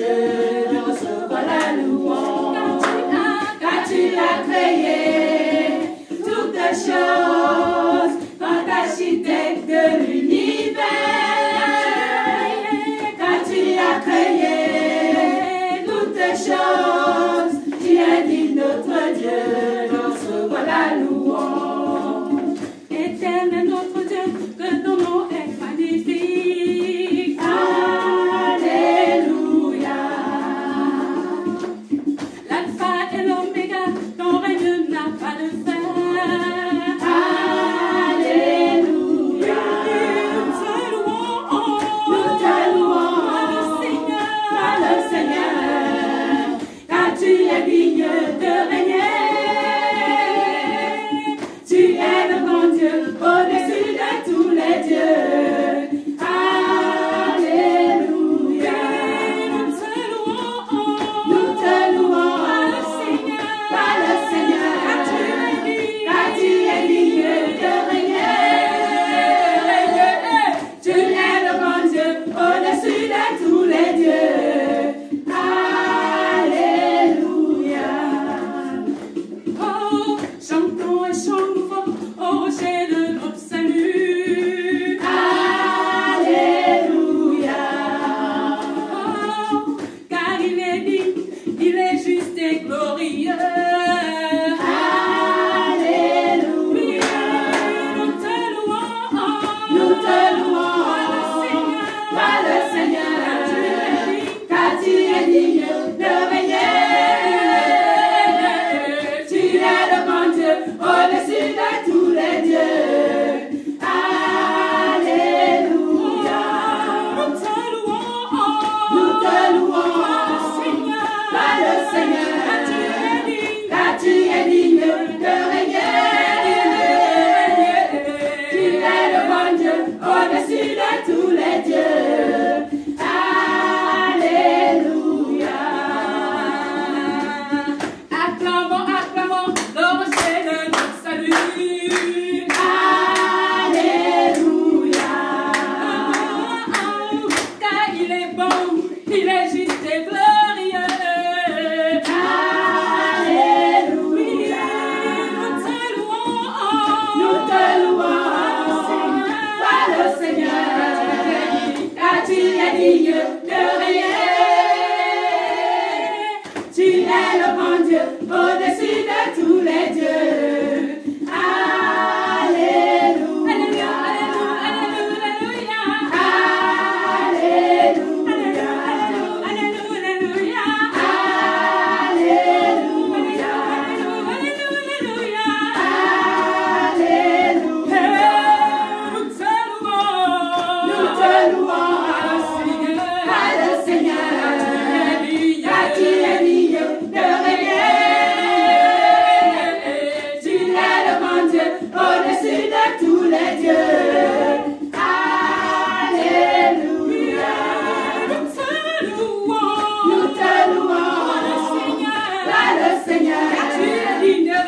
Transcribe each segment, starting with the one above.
Dieu de recevoir la louange. Car tu as créé toutes choses, quand architecte de l'univers. Car tu as créé toutes choses, tu es digne notre Dieu de recevoir la louange. Éternel notre Dieu, que ton nom est magnifique. Alléluia. L'alpha et l'oméga, ton règne n'a pas de fin. Alléluia. Nous te louons, le Seigneur, car tu es digne de régner. Tu es le bon Dieu au-dessus de tous les dieux. Alléluia. Nous te louons, le Seigneur, car tu es digne de régner. Tu es le bon Dieu au-dessus de tous les dieux. Alléluia. Oh, chantons et chantons fort au rocher de notre salut. Alléluia. Oh, car il est digne, il est juste et glorieux. Alléluia. Nous te louons, le Seigneur, car tu es digne de régner. Tu es le bon Dieu au-dessus de tous les dieux. Alléluia. Nous te louons, le Seigneur, car tu es digne de régner. Tu es le bon Dieu au-dessus de tous les dieux. Alléluia. Acclamons, acclamons le rocher de notre salut. Alléluia. Car il est bon, il est juste et glorieux. Alléluia. Nous te louons, le Seigneur, car tu es digne de régner. Tu es le bon Dieu au-dessus de tous les dieux. Alléluia. Alléluia. Alléluia. Alléluia. Nous te louons, le Seigneur, car tu es digne de régner. Tu es le bon Dieu au-dessus de tous les dieux. Alléluia. Nous te louons, le Seigneur, car tu es digne de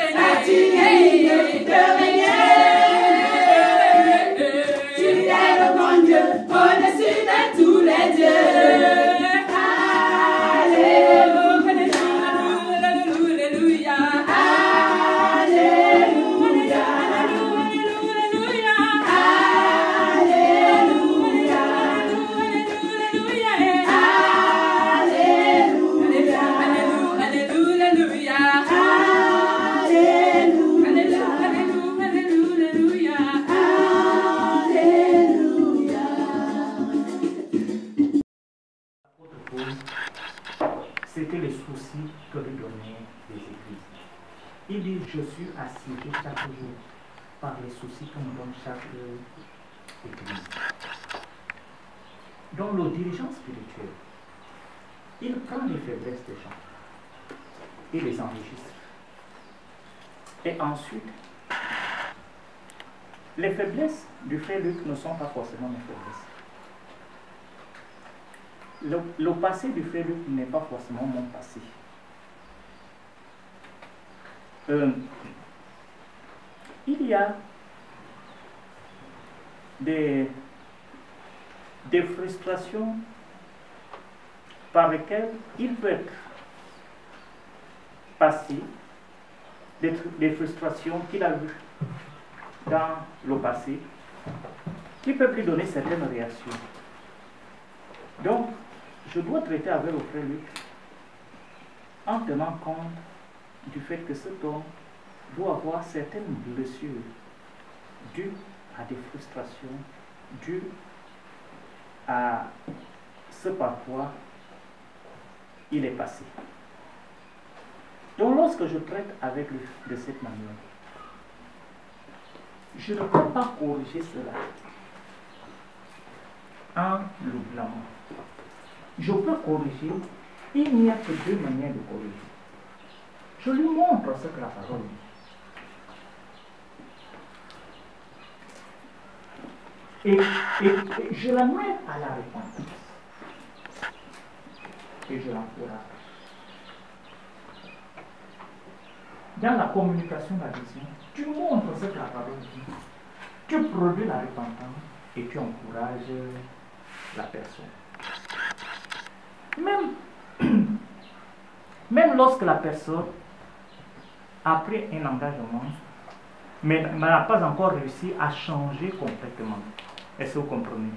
régner. Tu es le bon Dieu au-dessus de tous les dieux. Alléluia. Alléluia. C'était le souci que lui donnaient les églises. Il dit, je suis assiégé chaque jour par les soucis que me donne chaque église. Donc le dirigeant spirituel, il prend les faiblesses des gens et les enregistre. Et ensuite, les faiblesses du frère Luc ne sont pas forcément mes faiblesses. Le passé du frère Luc n'est pas forcément mon passé. Il y a des frustrations par lesquels il peut être passé des frustrations qu'il a eues dans le passé, qui peuvent lui donner certaines réactions. Donc, je dois traiter avec le frère Luc en tenant compte du fait que cet homme doit avoir certaines blessures dues à des frustrations, dues à ce par quoi il est passé. Donc lorsque je traite avec lui de cette manière, je ne peux pas corriger cela en le blâmant. Je peux corriger, il n'y a que deux manières de corriger. Je lui montre ce que la parole dit. Et je l'amène à la repentance. Et je l'encourage. Dans la communication, la vision, tu montres ce que la parole dit. Tu produis la repentance et tu encourages la personne. Même lorsque la personne a pris un engagement, mais n'a pas encore réussi à changer complètement. Est-ce que vous comprenez?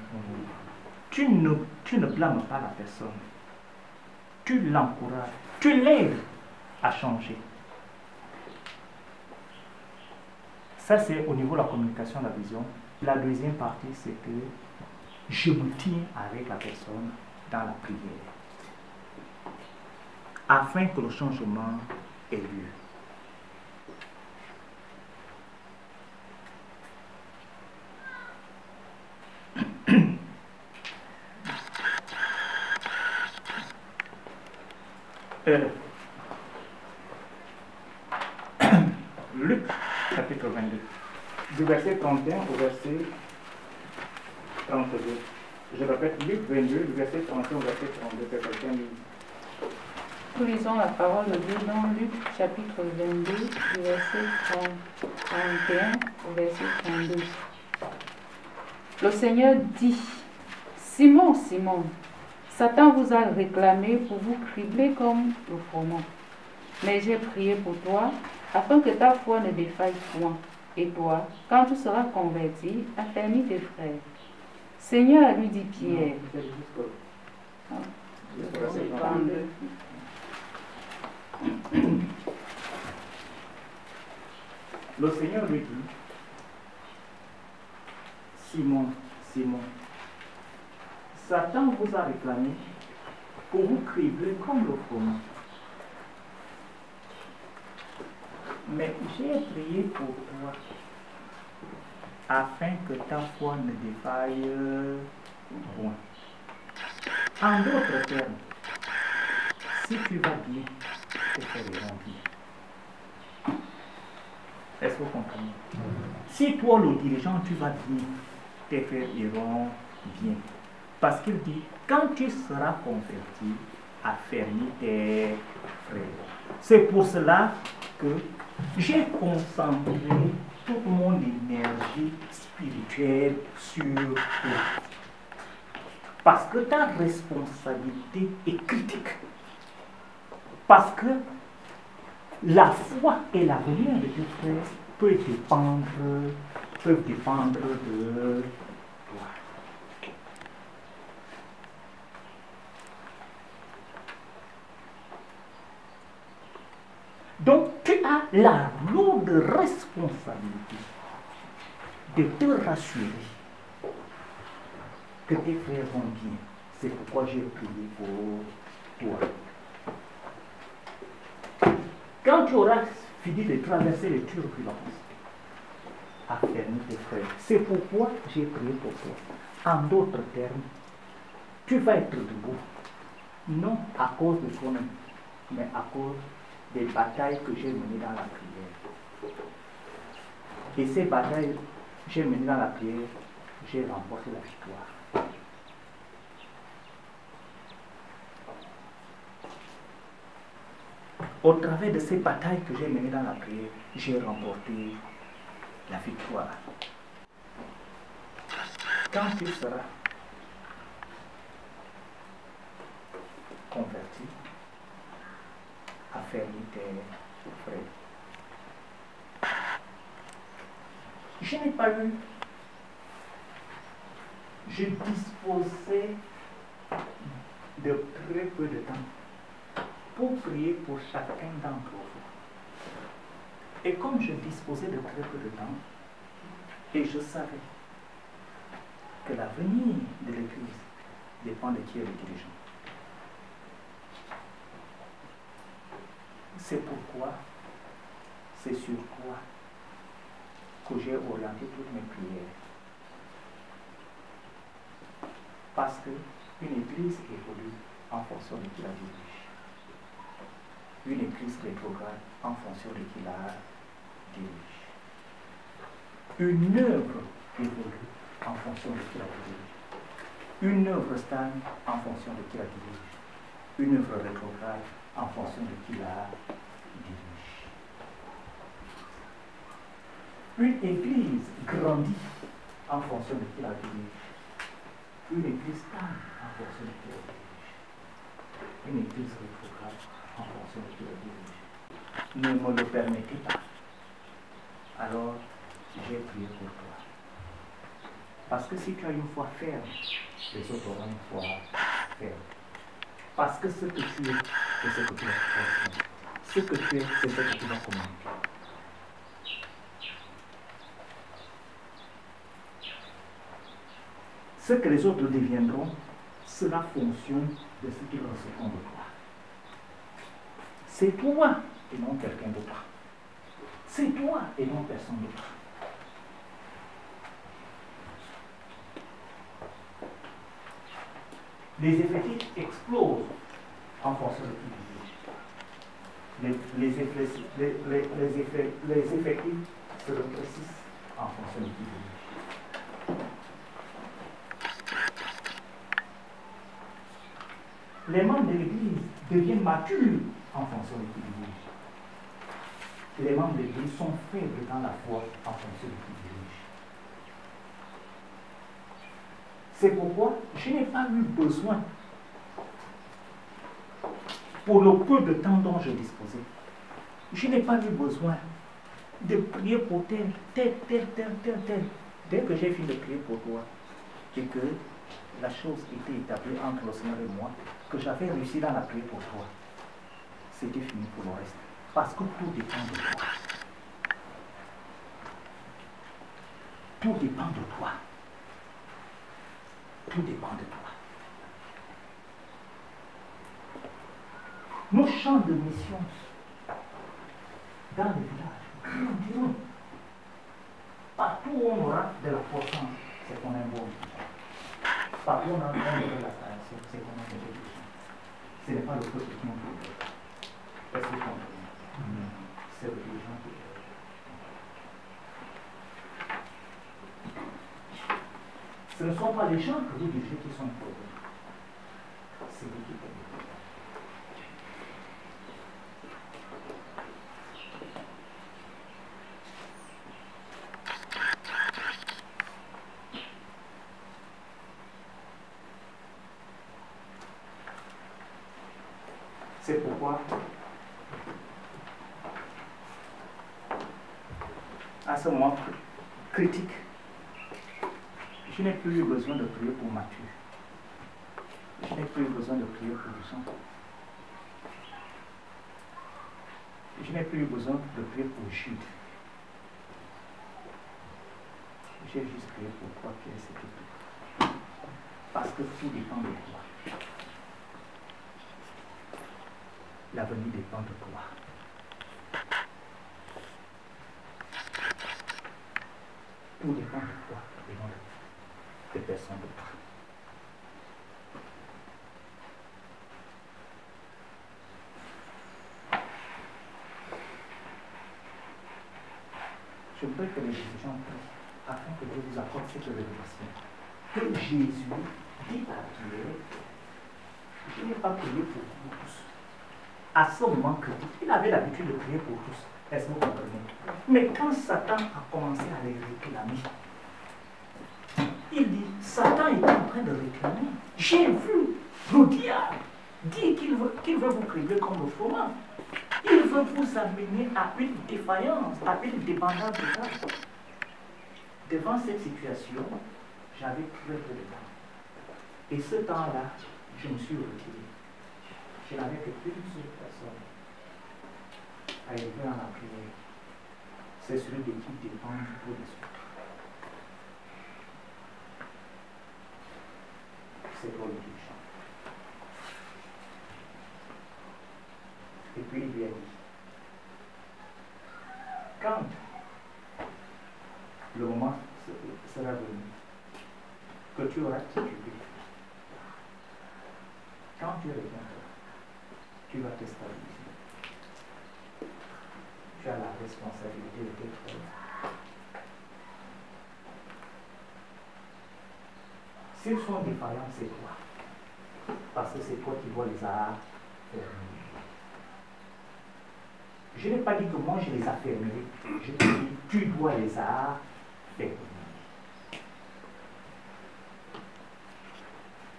Tu ne blâmes pas la personne. Tu l'encourages. Tu l'aides à changer. Ça, c'est au niveau de la communication, la vision. La deuxième partie, c'est que je me tiens avec la personne dans la prière, afin que le changement ait lieu. Luc, chapitre 22, du verset 31 au verset 32. Je répète, Luc 22, du verset 31 au verset 32, c'est quelqu'un dit. Nous lisons la parole de Dieu dans Luc chapitre 22, du verset 31 au verset 32. Le Seigneur dit, Simon, Simon, Satan vous a réclamé pour vous cribler comme le froment. Mais j'ai prié pour toi, afin que ta foi ne défaille point. Et toi, quand tu seras converti, affermis tes frères. Seigneur, lui dit Pierre. Le Seigneur lui dit, Simon, Simon, Satan vous a réclamé pour vous cribler comme le froment. Mais j'ai prié pour toi, afin que ta foi ne défaille point. En d'autres termes, si tu vas bien, tes frères iront bien. Est-ce que vous comprenez? Si toi, le dirigeant, tu vas bien, tes frères iront bien. Parce qu'il dit, quand tu seras converti, affermis tes frères. C'est pour cela que j'ai concentré toute mon énergie spirituelle sur toi. Parce que ta responsabilité est critique. Parce que la foi et l'avenir de tes frères peuvent dépendre de toi. Donc, tu as la lourde responsabilité de te rassurer que tes frères vont bien. C'est pourquoi j'ai prié pour toi. Quand tu auras fini de traverser les turbulences, affermis tes frères. C'est pourquoi j'ai prié pour toi. En d'autres termes, tu vas être debout, non à cause de toi-même, mais à cause des batailles que j'ai menées dans la prière. Et ces batailles que j'ai menées dans la prière, j'ai remporté la victoire. Au travers de ces batailles que j'ai menées dans la prière, j'ai remporté la victoire. Quand tu seras convertis, affermis tes frais. Je n'ai pas eu, je disposais de très peu de temps pour prier pour chacun d'entre vous. Et comme je disposais de très peu de temps, et je savais que l'avenir de l'Église dépend de qui est le dirigeant, c'est pourquoi, c'est sur quoi que j'ai orienté toutes mes prières. Parce qu'une église évolue en fonction de qui la dirige. Une église rétrograde en fonction de qui la dirige. Une œuvre évolue en fonction de qui la dirige. Une œuvre stagne en fonction de qui la dirige. Une œuvre rétrograde en fonction de qui la dirige. Une église grandit en fonction de qui la dirige. Une église stagne en fonction de qui la dirige. Une église rétrograde en fonction de qui la dirige. Ne me le permettez pas. Alors, j'ai prié pour toi. Parce que si tu as une foi ferme, les autres auront une foi ferme. Parce que ce que tu es, c'est ce que tu vas faire. Ce que tu es, c'est ce que tu vas communiquer. Ce que les autres deviendront sera fonction de ce qu'ils recevront de toi. C'est toi et non quelqu'un d'autre. C'est toi et non personne d'autre. Les effectifs explosent en fonction de qui dirige. Les effectifs se rétrécissent en fonction de qui dirige. Les membres de l'Église deviennent matures en fonction de qui dirige. Les membres de l'Église sont faibles dans la foi en fonction de qui dirige. C'est pourquoi je n'ai pas eu besoin, pour le peu de temps dont je disposais, je n'ai pas eu besoin de prier pour tel. Dès que j'ai fini de prier pour toi, et que la chose était établie entre le Seigneur et moi, que j'avais réussi dans la prière pour toi, c'était fini pour le reste. Parce que tout dépend de toi. Tout dépend de toi. Tout dépend de toi. Nos champs de mission dans le village grandiront. Partout où on aura de la croissance, c'est qu'on a un bon village. Partout où on a de l'installation, c'est qu'on a un bon village. Ce n'est pas le peuple qui en peut. Est-ce que tu comprends? C'est le dirigeant qui est. Ce ne sont pas les gens que vous dirigez qui sont importants. C'est vous qui êtes. C'est pourquoi, à ce moment critique, je n'ai plus eu besoin de prier pour Matthieu. Je n'ai plus eu besoin de prier pour Jean. Je n'ai plus eu besoin de prier pour Jude. J'ai juste prié pour toi qui es cette équipe. Parce que tout dépend de toi. L'avenir dépend de toi. Tout dépend de toi et non de personne d'autre. Je voudrais que les dirigeants prient afin que Dieu vous accorde cette révélation. Que Jésus dit à Pierre, je n'ai pas prié pour vous tous. À ce moment critique, il avait l'habitude de prier pour tous. Est-ce que vous comprenez? Mais quand Satan a commencé à les réclamer, il dit, Satan était en train de réclamer. J'ai vu le diable dit qu'il veut vous priver comme autrement. Il veut vous amener à une défaillance, à une dépendance totale. Devant cette situation, j'avais très peu de temps. Et ce temps-là, je me suis retiré. Je n'avais qu'une seule personne à élever en la prière. C'est celui de qui dépend pour les autres. C'est toi le dirigeant. Et puis il lui a dit, quand le moment sera venu, que tu auras titubé, quand tu reviendras, tu vas te stabiliser. Tu as la responsabilité de tes frères. S'ils sont défaillants, c'est toi. Parce que c'est toi qui dois les affermir. Je n'ai pas dit que moi je les affermirai. Je te dis, tu dois les affermir.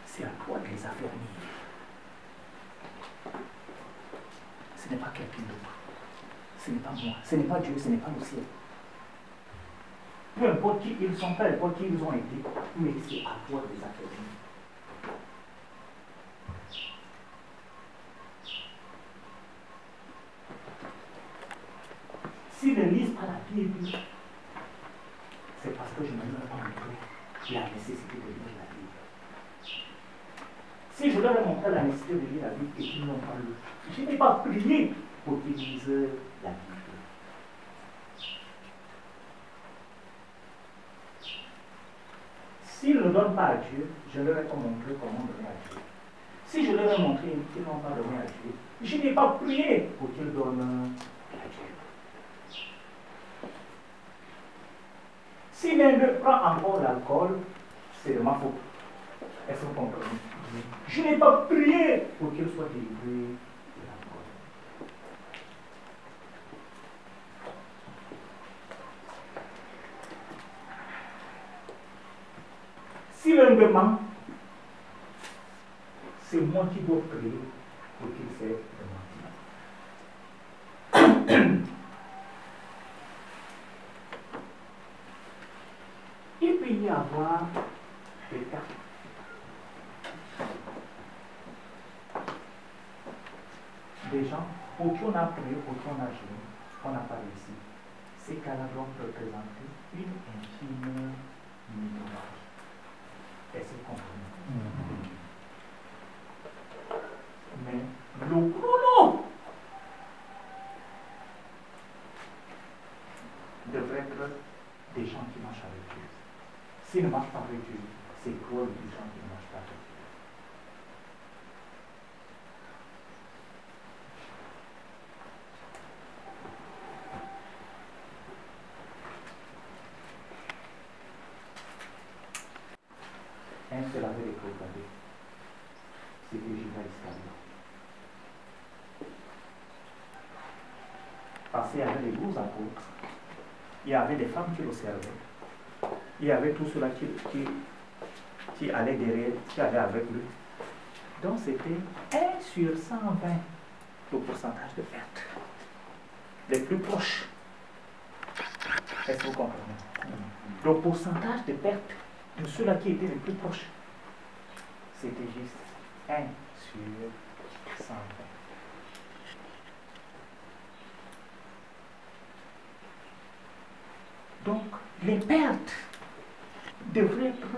C'est à toi de les affermir. Ce n'est pas quelqu'un d'autre. Ce n'est pas moi. Ce n'est pas Dieu. Ce n'est pas le ciel. Peu importe qui ils sont, peu importe qui ils ont été, mais c'est à toi de les affermir. S'ils ne lisent pas la Bible, c'est parce que je ne leur ai pas montré la nécessité de lire la Bible. Si je leur ai montré la nécessité de lire la Bible et qu'ils n'ont pas lu, je n'ai pas prié pour qu'ils lisent la Bible. S'ils ne donnent pas à Dieu, je leur ai pas montré comment donner à Dieu. Si je leur ai montré qu'ils n'ont pas donné à Dieu, je n'ai pas prié pour qu'ils donnent à Dieu. Si l'un d'eux prend encore l'alcool, c'est de ma faute. Est-ce que vous comprenez? Je n'ai pas prié pour qu'il soit délivré de l'alcool. Si l'un d'eux ment, c'est moi qui dois prier pour qu'il cesse de mentir. Il peut y avoir des cas des gens pour qui on a prié, pour qui on a joué, on n'a pas réussi. Ces cas-là doivent représenter une infime minorité. Est-ce que vous comprenez? Mais le chrono devrait être des gens qui marchent avec Dieu. S'ils ne marchent pas avec Dieu, c'est toi le dirigeant qui ne marche pas avec Dieu. Un seul avait les proclamés. C'était Judas Iscariot. Parce qu'il y avait les 12 apôtres. Il y avait des femmes qui le servaient. Il y avait tout cela qui allait derrière, qui allait avec lui. Donc c'était 1 sur 120 le pourcentage de perte. Les plus proches. Est-ce que vous comprenez? Le pourcentage de perte de ceux-là qui étaient les plus proches, c'était juste 1 sur 120. Donc, les pertes devraient être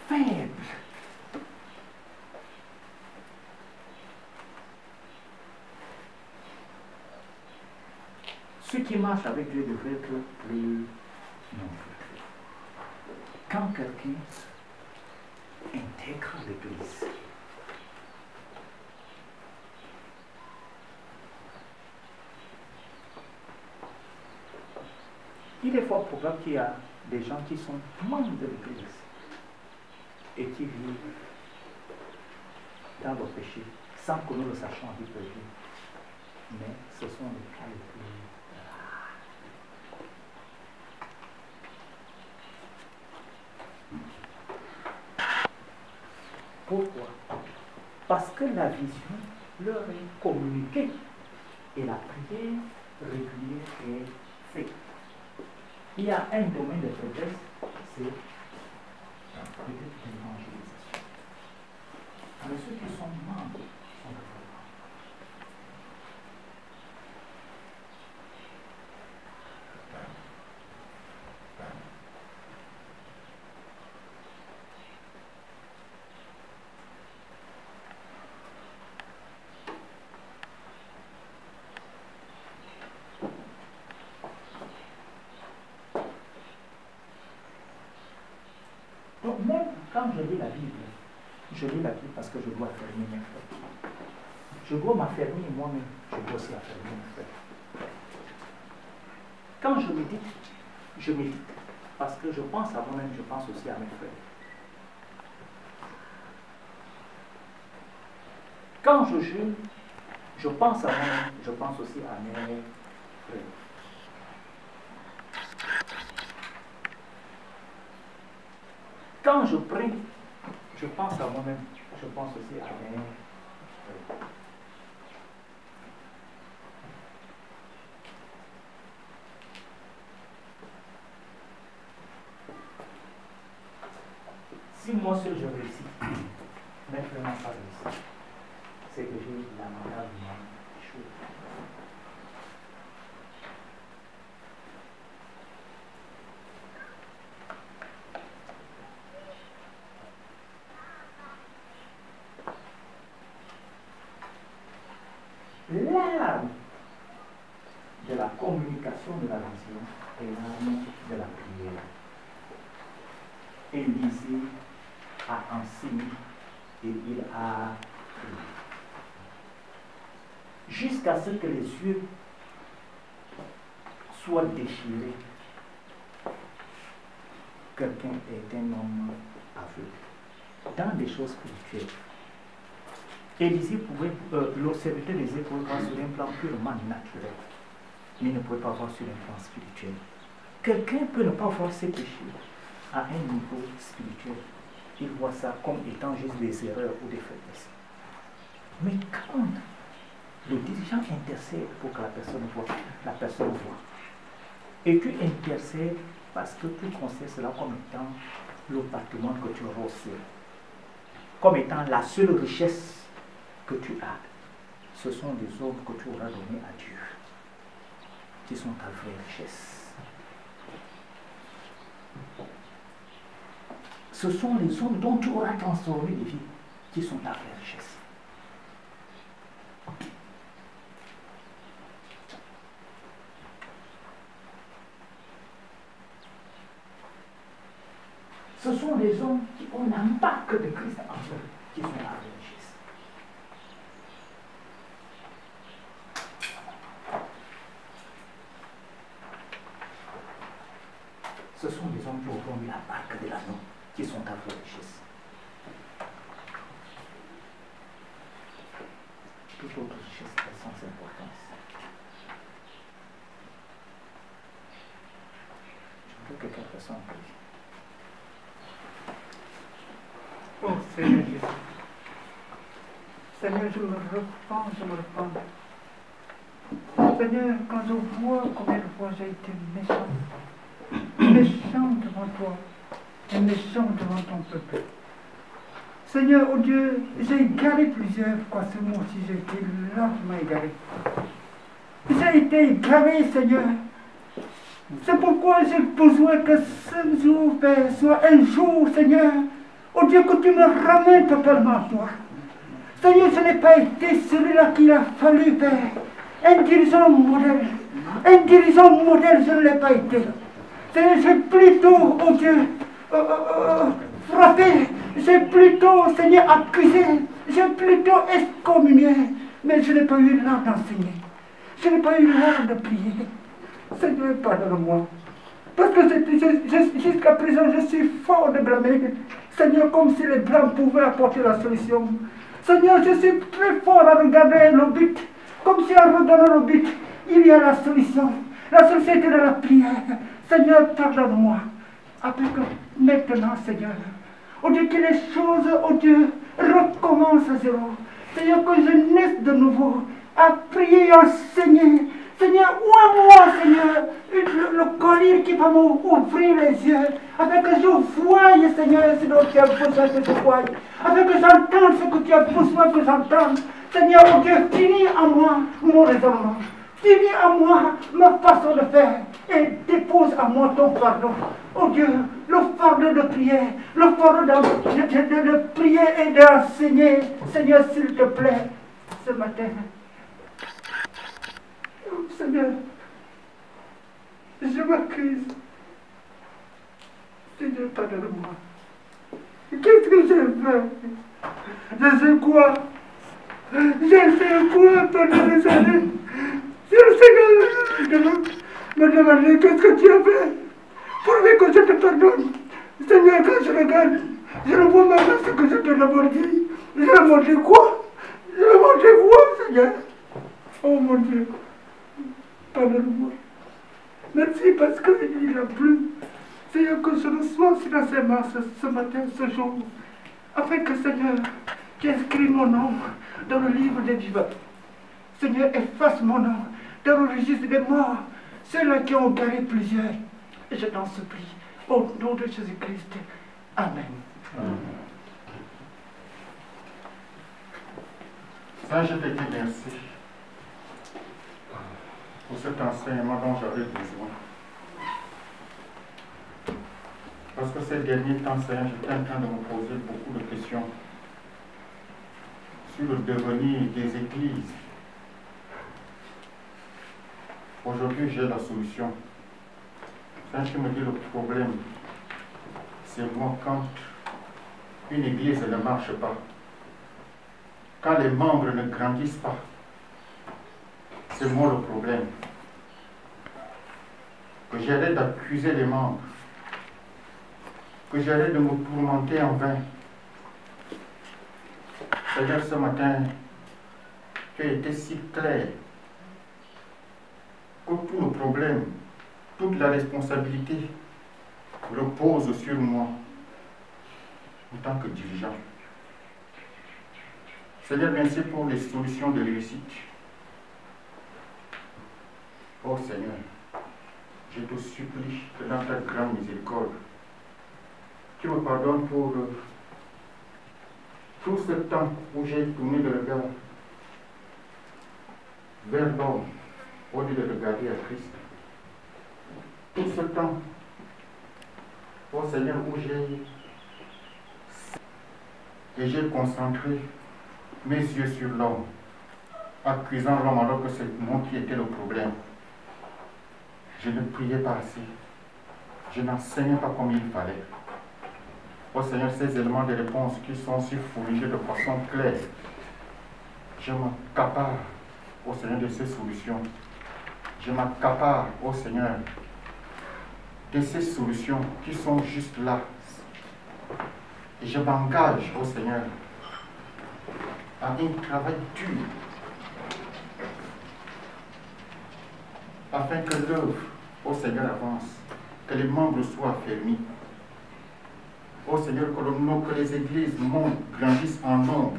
faibles. Ceux qui marchent avec Dieu devraient être plus nombreux. Quand quelqu'un intègre l'Église, il est fort probable qu'il y a des gens qui sont membres de l'Église et qui vivent dans le péché sans que nous le sachions en vie perdue. Mais ce sont les cas les plus rares. Pourquoi? Parce que la vision leur est communiquée et la prière régulière est faite. Il y a un domaine de faiblesse, c'est peut-être l'évangélisation. Alors ceux qui sont membres sont de donc même quand je lis la Bible parce que je dois affermir mes frères. Je dois m'affermir moi-même, je dois aussi affermir mes frères. Quand je médite parce que je pense à moi-même, je pense aussi à mes frères. Quand je jeûne, je pense à moi-même, je pense aussi à mes frères. Quand je prie, je pense à moi-même, je pense aussi à mes frères. Si moi seul je réussis, mes frères n'ont pas réussi, c'est que j'ai lamentablement échoué. L'arme de la communication de la vision est l'arme de la prière. Élisée a enseigné et il a prié. Jusqu'à ce que les yeux soient déchirés. Quelqu'un est un homme aveugle. Dans des choses spirituelles, Élisée pouvait, le serviteur d'Élisée pouvait voir sur un plan purement naturel, mais il ne pouvait pas voir sur un plan spirituel. Quelqu'un peut ne pas voir ses péchés à un niveau spirituel. Il voit ça comme étant juste des erreurs ou des faiblesses. Mais quand le dirigeant intercède pour que la personne voit, et tu intercèdes parce que tu considères cela comme étant le patrimoine que tu reçois, comme étant la seule richesse que tu as, ce sont des hommes que tu auras donnés à Dieu, qui sont ta vraie richesse. Ce sont les hommes dont tu auras transformé les vies, qui sont ta vraie richesse. Ce sont les hommes qui ont l'impact de Christ en eux, qui sont la vraie richesse. Ce sont des hommes qui auront eu la marque de l'anneau, qui sont ta vraie richesse. Toute autre richesse est sans importance. Je veux que quelqu'un fasse un peu. Oh Seigneur Jésus. Seigneur, je me repens. Seigneur, quand je vois combien de fois j'ai été méchant devant toi et méchant devant ton peuple. Seigneur, oh Dieu, j'ai égaré plusieurs fois ce mois-ci, j'ai été largement égaré. J'ai été égaré, Seigneur. C'est pourquoi j'ai besoin que ce jour, Père, soit un jour, Seigneur, oh Dieu, que tu me ramènes totalement à toi. Seigneur, je n'ai pas été celui-là qu'il a fallu, Père. Un dirigeant modèle. Un dirigeant modèle, je ne l'ai pas été. Seigneur, j'ai plutôt, oh Dieu, frappé. J'ai plutôt, Seigneur, accusé. J'ai plutôt excommunié. Mais je n'ai pas eu l'art d'enseigner. Je n'ai pas eu l'art de prier. Seigneur, pardonne-moi. Parce que jusqu'à présent, je suis fort de blâmer. Seigneur, comme si les blâmes pouvaient apporter la solution. Seigneur, je suis très fort à regarder le but. Comme si en regardant le but, il y a la solution. La solution était dans la prière. Seigneur, pardonne-moi. Après que maintenant, Seigneur, Oh Dieu, que les choses, oh Dieu, recommencent à zéro. Seigneur, que je naisse de nouveau à prier et enseigner. Seigneur, ouvre-moi, Seigneur, le collier qui va m'ouvrir les yeux, afin que je voie, Seigneur, ce dont tu as besoin que je voie, afin que j'entende ce que tu as besoin que j'entende. Seigneur, oh Dieu, finis en moi mon raisonnement, finis en moi ma façon de faire, et dépose à moi ton pardon. Oh Dieu, le fardeau de prière, le fardeau de prier et d'enseigner. Seigneur, s'il te plaît, ce matin. Seigneur, je m'accuse. Seigneur, pardonne-moi. Qu'est-ce que j'ai fait? Je sais quoi? Je sais quoi pendant les années? Je sais que me demander qu'est-ce que tu as fait pour que je te pardonne. Seigneur, quand je regarde, je ne vois même pas ce que je te l'ai dit. Je vais montrer quoi? Je vais montrer quoi, Seigneur? Oh mon Dieu. Pardonne-moi. Merci parce qu'il a plu. Seigneur, que je reçois sur la sémence ce matin, ce jour, afin que, Seigneur, tu inscris mon nom dans le livre des vivants. Seigneur, efface mon nom dans le registre des morts, ceux-là qui ont garé plusieurs. Et je t'en supplie, au nom de Jésus-Christ. Amen. Seigneur, je te dis merci pour cet enseignement dont j'avais besoin. Parce que ces derniers temps, Seigneur, j'étais en train de me poser beaucoup de questions sur le devenir des églises. Aujourd'hui, j'ai la solution. Seigneur, tu me dis le problème, c'est moi quand une église ne marche pas, quand les membres ne grandissent pas. C'est moi le problème. Que j'arrête d'accuser les membres. Que j'arrête de me tourmenter en vain. Seigneur, ce matin, tu as été si clair que tout le problème, toute la responsabilité repose sur moi en tant que dirigeant. Seigneur, merci pour les solutions de réussite. Oh Seigneur, je te supplie que dans ta grande miséricorde, tu me pardonnes pour tout ce temps où j'ai tourné le regard vers l'homme au lieu de regarder à Christ. Tout ce temps, oh Seigneur, où j'ai concentré mes yeux sur l'homme, accusant l'homme alors que c'est moi qui étais le problème. Je ne priais pas assez. Je n'enseignais pas comme il fallait. Oh Seigneur, ces éléments de réponse qui sont si fourrigés de façon claire, je m'accapare, oh Seigneur, de ces solutions. Je m'accapare, oh Seigneur, de ces solutions qui sont juste là. Et je m'engage, oh Seigneur, à un travail dur afin que l'œuvre, ô Seigneur, avance, que les membres soient affermis. Ô Seigneur, que les églises grandissent en nombre,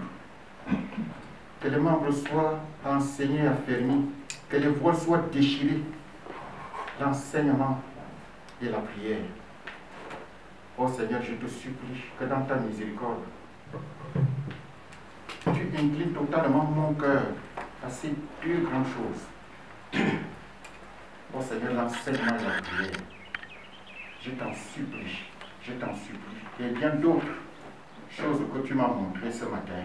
que les membres soient enseignés, affermis, que les voiles soient déchirées, l'enseignement et la prière. Ô Seigneur, je te supplie que dans ta miséricorde, tu inclines totalement mon cœur à ces deux grandes choses. Oh Seigneur, l'enseignement et la prière. Je t'en supplie, je t'en supplie. Il y a bien d'autres choses que tu m'as montrées ce matin.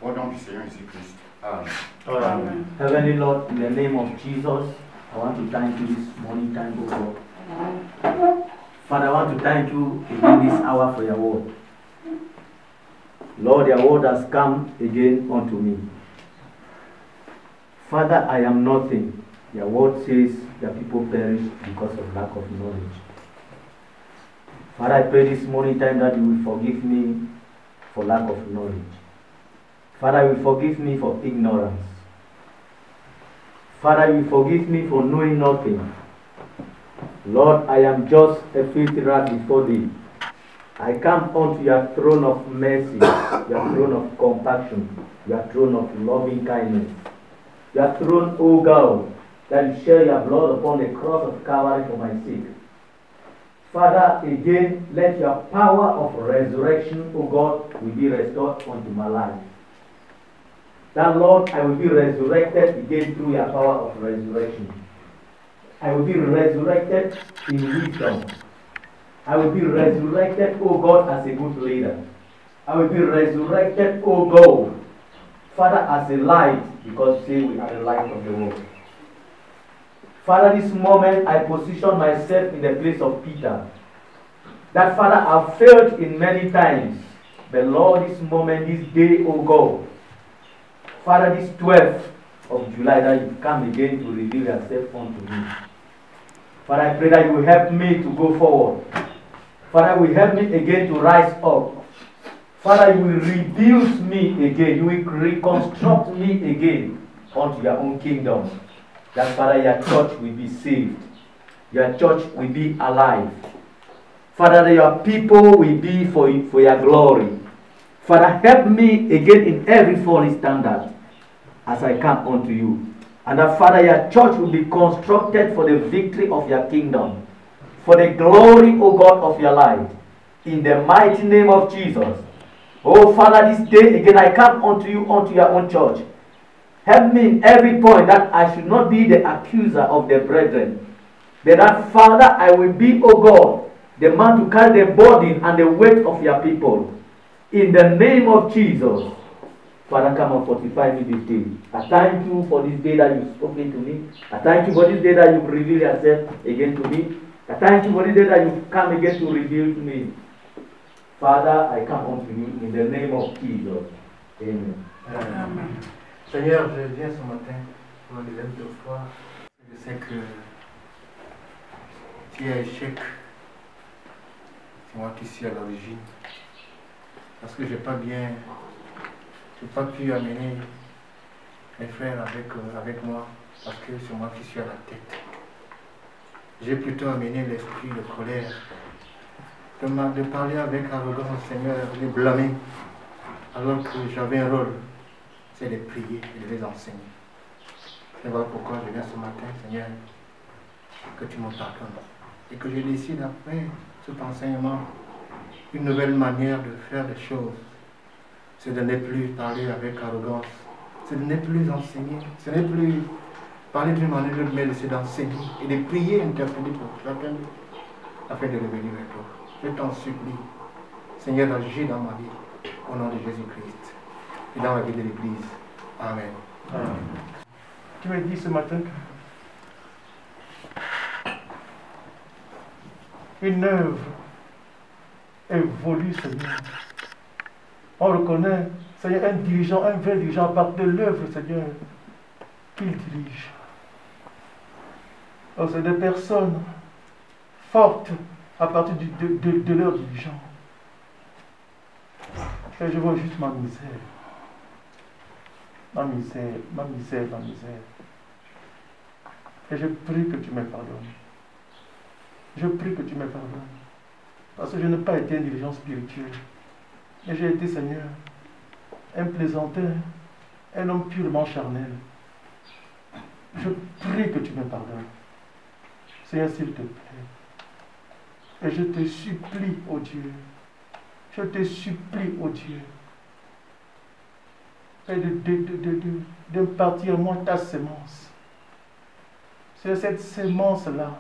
Au nom du Seigneur Jésus-Christ. Amen. Amen. Heavenly Lord, in the name of Jesus, I want to thank you this morning time, O God. Father, I want to thank you again this hour for your word. Lord, your word has come again unto me. Father, I am nothing. Your word says that people perish because of lack of knowledge. Father, I pray this morning time that you will forgive me for lack of knowledge. Father, you will forgive me for ignorance. Father, you will forgive me for knowing nothing. Lord, I am just a filthy rag before thee. I come unto your throne of mercy, your throne of compassion, your throne of loving kindness. Your throne, O God, that you shed your blood upon the cross of Calvary for my sake. Father, again, let your power of resurrection, O God, will be restored unto my life. That, Lord, I will be resurrected again through your power of resurrection. I will be resurrected in wisdom. I will be resurrected, O God, as a good leader. I will be resurrected, O God, Father, as a light, because you say we are the light of the world. Father, this moment I position myself in the place of Peter. That, Father, I've failed in many times. But Lord, this moment, this day, O God, Father, this 12th of July, that you come again to reveal yourself unto me. Father, I pray that you will help me to go forward. Father, you will help me again to rise up. Father, you will rebuild me again. You will reconstruct me again unto your own kingdom. That, Father, your church will be saved. Your church will be alive. Father, that your people will be for your glory. Father, help me again in every fallen standard as I come unto you. And that, Father, your church will be constructed for the victory of your kingdom, for the glory, O God, of your life. In the mighty name of Jesus. Oh, Father, this day again I come unto you, unto your own church. Help me in every point that I should not be the accuser of the brethren. But that, Father, I will be, O God, the man to carry the burden and the weight of your people. In the name of Jesus. Father, come and fortify me this day. I thank you for this day that you've spoken to me. I thank you for this day that you've revealed yourself again to me. I thank you for this day that you've come again to reveal to me. Father, I come unto you in the name of Jesus. Amen. Amen. Seigneur, je viens ce matin pour une deuxième fois. Je sais que tu es échec. C'est moi qui suis à l'origine. Parce que je n'ai pas pu amener mes frères avec moi. Parce que c'est moi qui suis à la tête. J'ai plutôt amené l'esprit de colère. De parler avec arrogance, Seigneur, de blâmer. Alors que j'avais un rôle. C'est de prier et de les enseigner. Et voilà pourquoi je viens ce matin, Seigneur, que tu me pardonnes. Et que je décide après cet enseignement une nouvelle manière de faire les choses. C'est de ne plus parler avec arrogance. C'est de ne plus enseigner. Ce n'est plus parler d'une manière de mais c'est d'enseigner et de prier, interpeller pour chacun afin de revenir vers toi. Je t'en supplie, Seigneur, d'agir dans ma vie au nom de Jésus-Christ et dans la vie de l'Église. Amen. Amen. Tu m'as dit ce matin qu'une œuvre évolue, Seigneur. On reconnaît, Seigneur, un dirigeant, un vrai dirigeant à partir de l'œuvre, Seigneur, qu'il dirige. Alors, c'est des personnes fortes à partir de leur dirigeant. Et je vois juste ma misère. Ma misère, ma misère, ma misère. Et je prie que tu me pardonnes. Je prie que tu me pardonnes. Parce que je n'ai pas été un dirigeant spirituel. Mais j'ai été, Seigneur, un plaisantin, un homme purement charnel. Je prie que tu me pardonnes. Seigneur, s'il te plaît. Et je te supplie, ô Dieu. Je te supplie, ô Dieu. Et d'impartir en moi ta sémence. C'est cette sémence-là.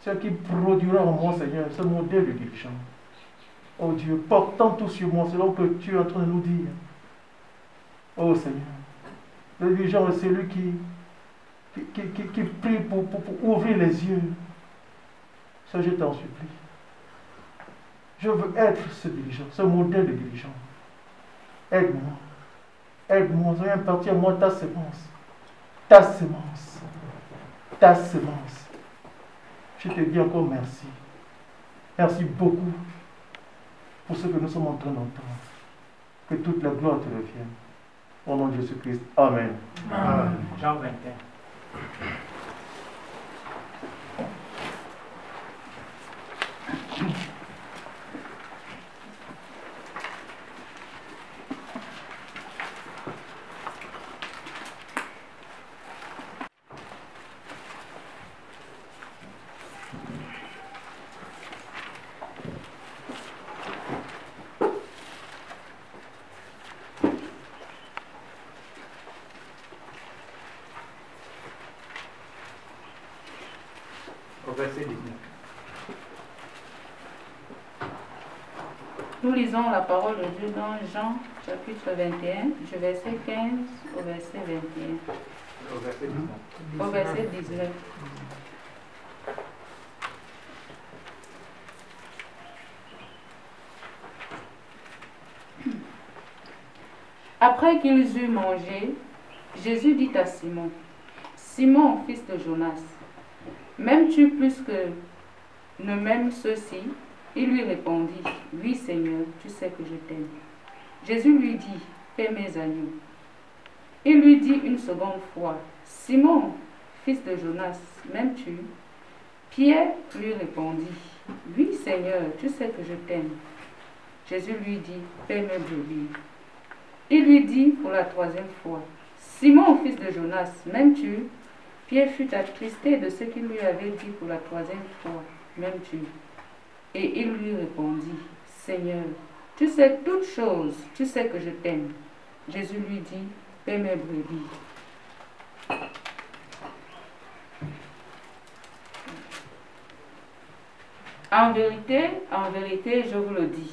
Ce qui produira en moi, Seigneur, ce modèle de dirigeant. Oh Dieu, portant tout sur moi, selon que tu es en train de nous dire. Oh Seigneur, le dirigeant est celui qui prie pour ouvrir les yeux. Ça, je t'en supplie. Je veux être ce dirigeant, ce modèle de dirigeant. Aide-moi. Aide-moi, Seigneur, impartir en moi ta sémence. Ta sémence. Ta sémence. Je te dis encore merci. Merci beaucoup pour ce que nous sommes en train d'entendre. Que toute la gloire te revienne. Au nom de Jésus-Christ. Amen. Amen. Jean 21. Nous lisons la parole de Dieu dans Jean chapitre 21, du verset 15 au verset 21. Au verset 19. Au verset 19. Après qu'ils eurent mangé, Jésus dit à Simon, « Simon, fils de Jonas, m'aimes-tu plus que ne m'aiment ceux-ci » Il lui répondit, « Oui, Seigneur, tu sais que je t'aime. » Jésus lui dit, « Paie mes agneaux. » Il lui dit une seconde fois, « Simon, fils de Jonas, m'aimes-tu » Pierre lui répondit, « Oui, Seigneur, tu sais que je t'aime. » Jésus lui dit, « Paie mes brebis. » Il lui dit pour la troisième fois, « Simon, fils de Jonas, m'aimes-tu » Pierre fut attristé de ce qu'il lui avait dit pour la troisième fois, « M'aimes-tu » Et il lui répondit, « Seigneur, tu sais toutes choses, tu sais que je t'aime. » Jésus lui dit, « Paie mes brebis. » En vérité, je vous le dis,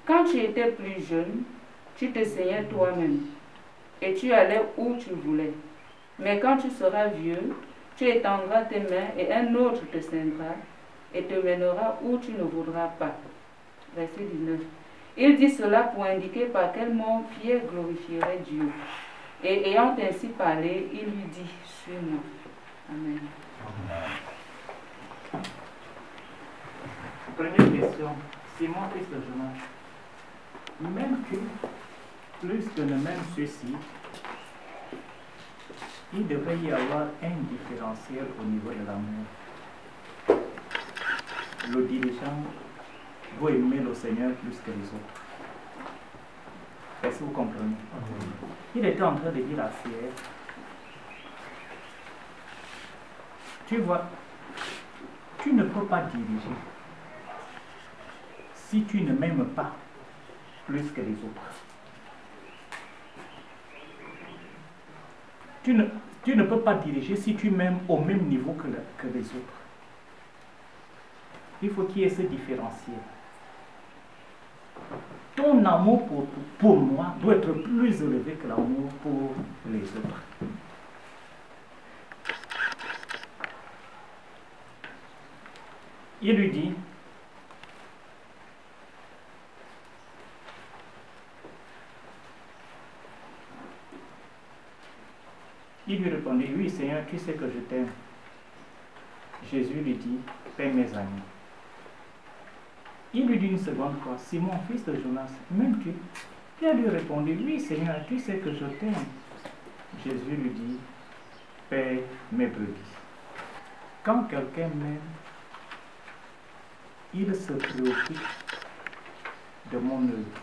quand tu étais plus jeune, tu te saignais toi-même, et tu allais où tu voulais. Mais quand tu seras vieux, tu étendras tes mains, et un autre te ceindra, et te mènera où tu ne voudras pas. Verset 19. Il dit cela pour indiquer par quel mot Pierre glorifierait Dieu. Et ayant ainsi parlé, il lui dit, « Suis-moi. » Amen. Première question. Simon, fils de Jonas, m'aimes-tu plus que ne m'aiment ceux-ci? Il devrait y avoir un différentiel au niveau de l'amour. Le dirigeant doit aimer le Seigneur plus que les autres. Est-ce que vous comprenez? Il était en train de dire à Pierre, tu vois, tu ne peux pas diriger si tu ne m'aimes pas plus que les autres. Tu ne peux pas diriger si tu m'aimes au même niveau que les autres. Il faut qu'il y ait ce différentiel. Ton amour pour moi doit être plus élevé que l'amour pour les autres. Il lui dit, il lui répondit, oui Seigneur, tu sais que je t'aime. Jésus lui dit, paie mes agneaux. Il lui dit une seconde fois, Simon, fils de Jonas, m'aimes-tu? Pierre lui répondit, oui Seigneur, tu sais que je t'aime. Jésus lui dit, paie mes brebis. Quand quelqu'un m'aime, il se préoccupe de mon œuvre.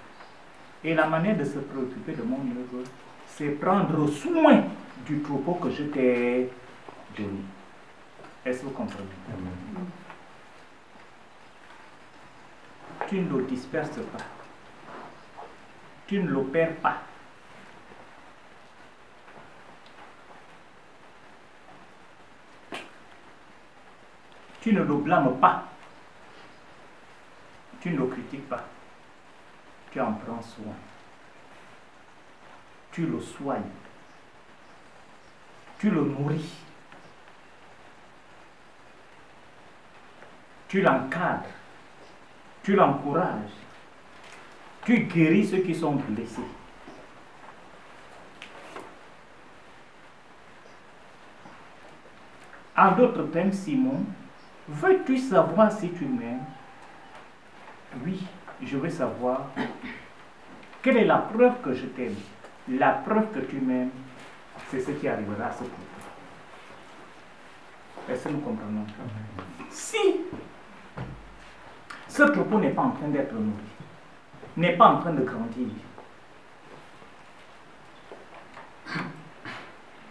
Et la manière de se préoccuper de mon œuvre, c'est prendre soin du troupeau que je t'ai donné. Est-ce que vous comprenez? Tu ne le disperses pas. Tu ne le perds pas. Tu ne le blâmes pas. Tu ne le critiques pas. Tu en prends soin. Tu le soignes. Tu le nourris. Tu l'encadres. Tu l'encourages. Tu guéris ceux qui sont blessés. En d'autres termes, Simon, veux-tu savoir si tu m'aimes? Oui, je veux savoir quelle est la preuve que je t'aime. La preuve que tu m'aimes, c'est ce qui arrivera à ce troupeau. Est-ce que nous comprenons? Si ce troupeau n'est pas en train d'être nourri, n'est pas en train de grandir,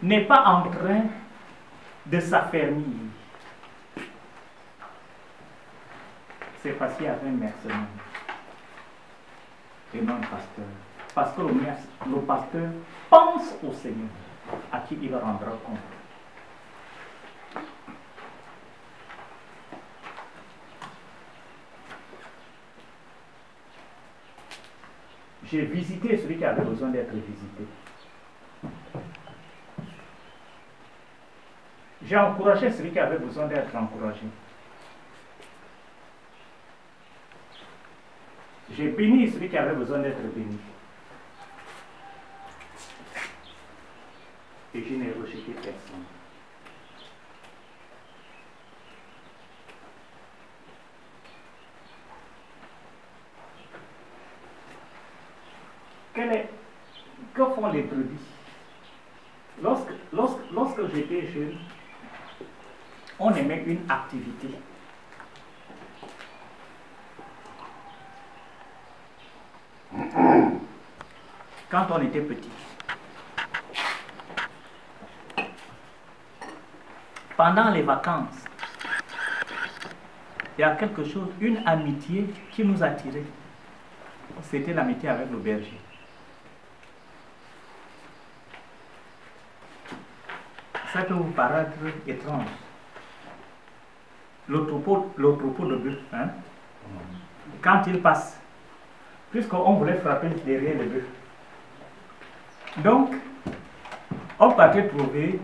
n'est pas en train de s'affermir, c'est parce qu'il y avait un mercenaire et non un pasteur. Parce que le pasteur pense au Seigneur, à qui il rendra compte. j'ai visité celui qui avait besoin d'être visité. J'ai encouragé celui qui avait besoin d'être encouragé. J'ai béni celui qui avait besoin d'être béni. Et je n'ai rejeté personne. Que font les brebis? Lorsque j'étais jeune, on aimait une activité. Quand on était petit. Pendant les vacances, il y a quelque chose, une amitié qui nous attirait. C'était l'amitié avec le berger. Ça peut vous paraître étrange. Le troupeau de bœufs, hein, quand il passe, puisqu'on voulait frapper derrière les bœufs. Donc, on partait trouver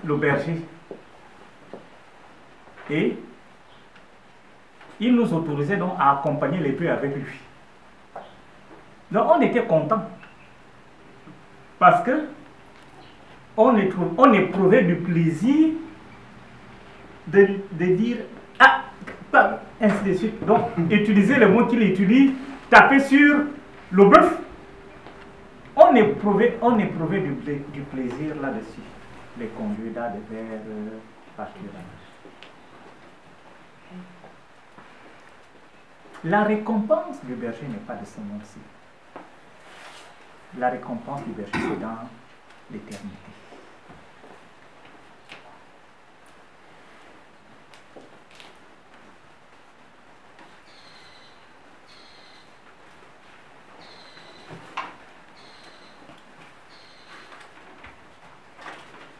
le berger. Et il nous autorisait donc à accompagner les bœufs avec lui. Donc on était contents. Parce que on éprouvait du plaisir de dire ah, ainsi de suite. Donc utiliser le mot qu'il utilise, taper sur le bœuf. On éprouvait du plaisir là-dessus. Les conduire dans des vers pâturages. La récompense du berger n'est pas de ce monde-ci. La récompense du berger, c'est dans l'éternité.